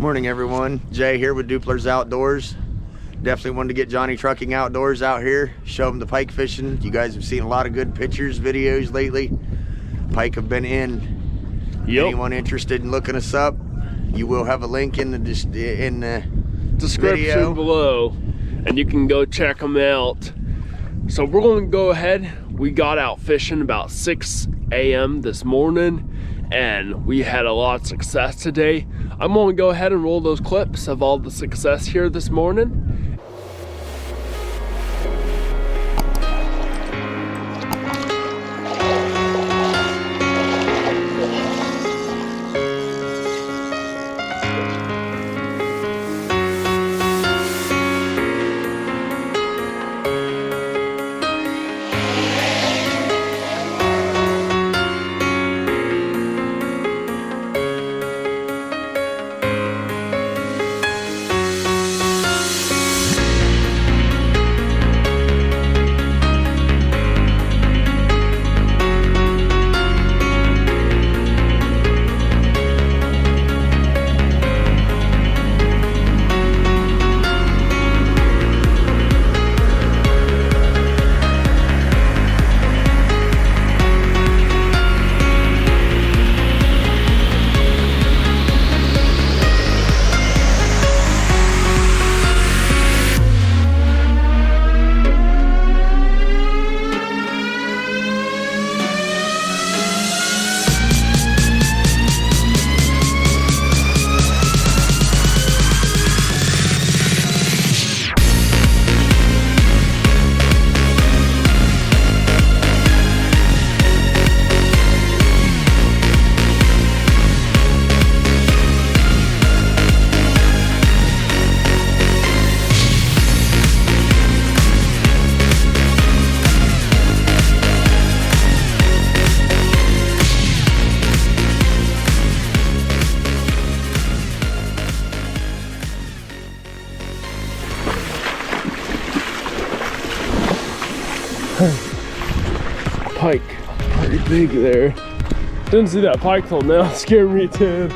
Morning everyone, Jay here with Dupler's Outdoors. Definitely wanted to get Johnny Trucking Outdoors out here, show him the pike fishing. You guys have seen a lot of good pictures, videos lately. Pike have been in. Yep. Anyone interested in looking us up, you will have a link in the description video below, and you can go check them out. So we're going to go ahead. We got out fishing about 6 a.m. this morning, and we had a lot of success today. I'm going to go ahead and roll those clips of all the success here this morning. Pike, pretty big there. Didn't see that pike till now, scared me too.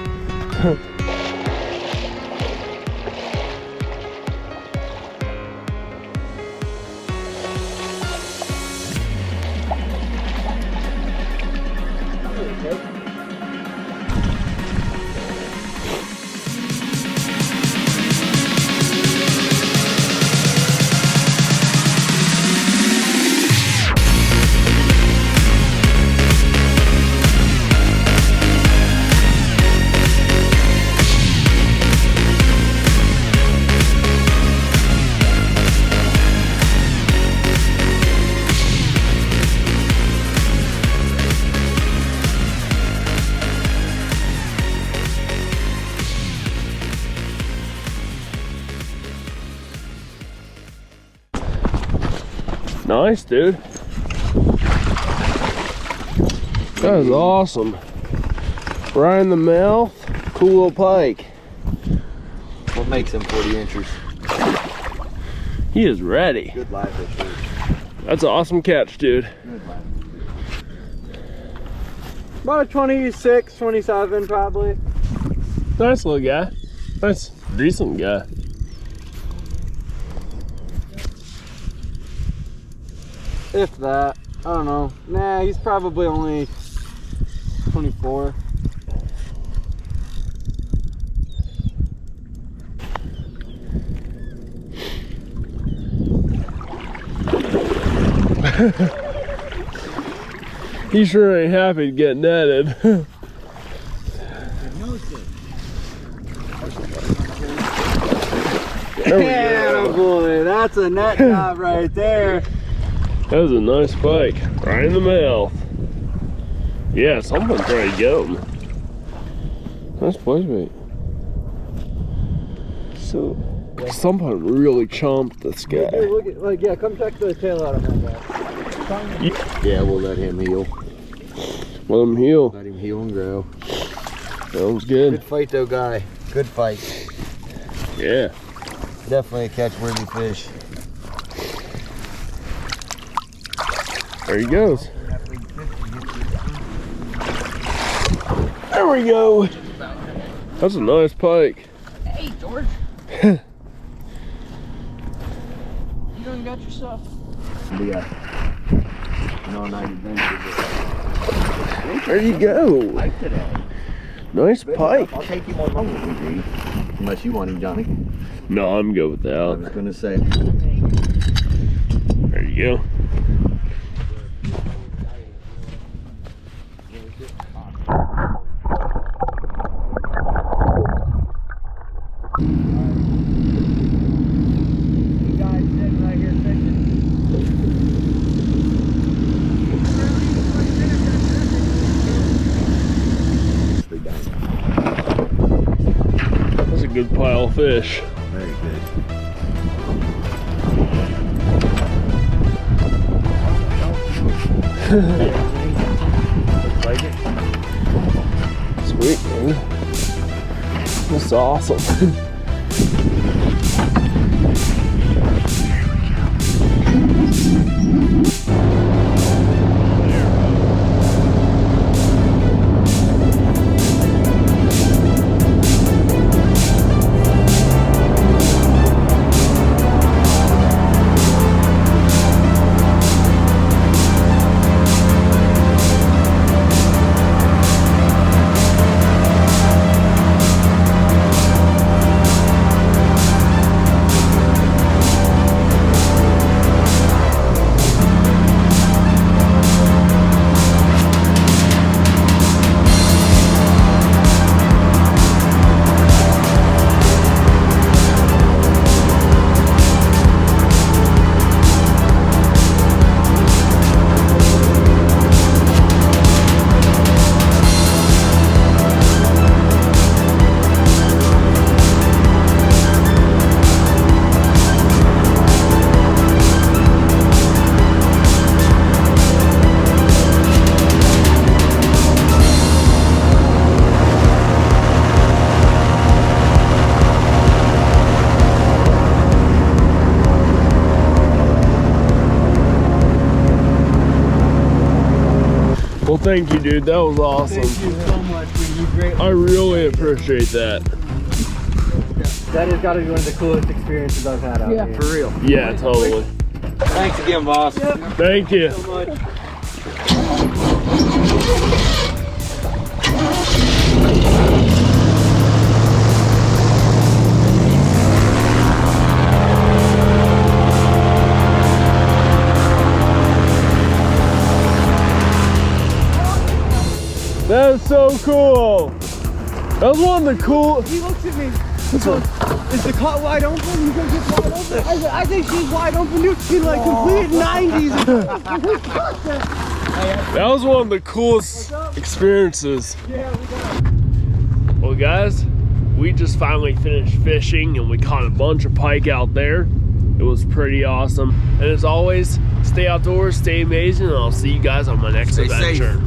Nice, dude. That was awesome. Right in the mouth. Cool little pike. What makes him 40 inches? He is ready. Good live fish, dude. That's an awesome catch, dude. Good live. About a 26, 27 probably. Nice little guy. Nice, decent guy. If that. I don't know. Nah, he's probably only 24. He sure ain't happy to get netted. Yeah, boy, that's a net job right there. That was a nice pike, right in the mouth. Yeah, someone try to get him. Nice place mate. So, someone really chomped this guy. Dude, look at, like, yeah, come check the tail out of that guy. Yeah, we'll let him heal. Let him heal. Let him heal and grow. Sounds good. Good fight though, guy. Good fight. Yeah. Definitely a catch-worthy fish. There he goes. There we go. That's a nice pike. Hey, George. You done got yourself. Be a all-night adventure. There you go. Pike today. Nice pike. I'll take you one home with me, G. Unless you want him, Johnny. No, I'm good with I was that. gonna say. There you go. You guys sitting right here fishing. That's a good pile of fish. Very good. Looks like it. Sweet, man. That's awesome. Well, thank you, dude. That was awesome. Thank you so much, dude. You great. I really appreciate that. That has got to be one of the coolest experiences I've had out here. For real. Yeah, totally. Thanks again, boss. Thank you. So much. That is so cool. That was one of the cool. He looks at me. He goes, is the caught wide open? He goes, it's wide open. I said, I think she's wide open. You see like complete 90s. That was one of the coolest experiences. Well, guys, we just finally finished fishing and we caught a bunch of pike out there. It was pretty awesome. And as always, stay outdoors, stay amazing, and I'll see you guys on my next Stay safe. adventure.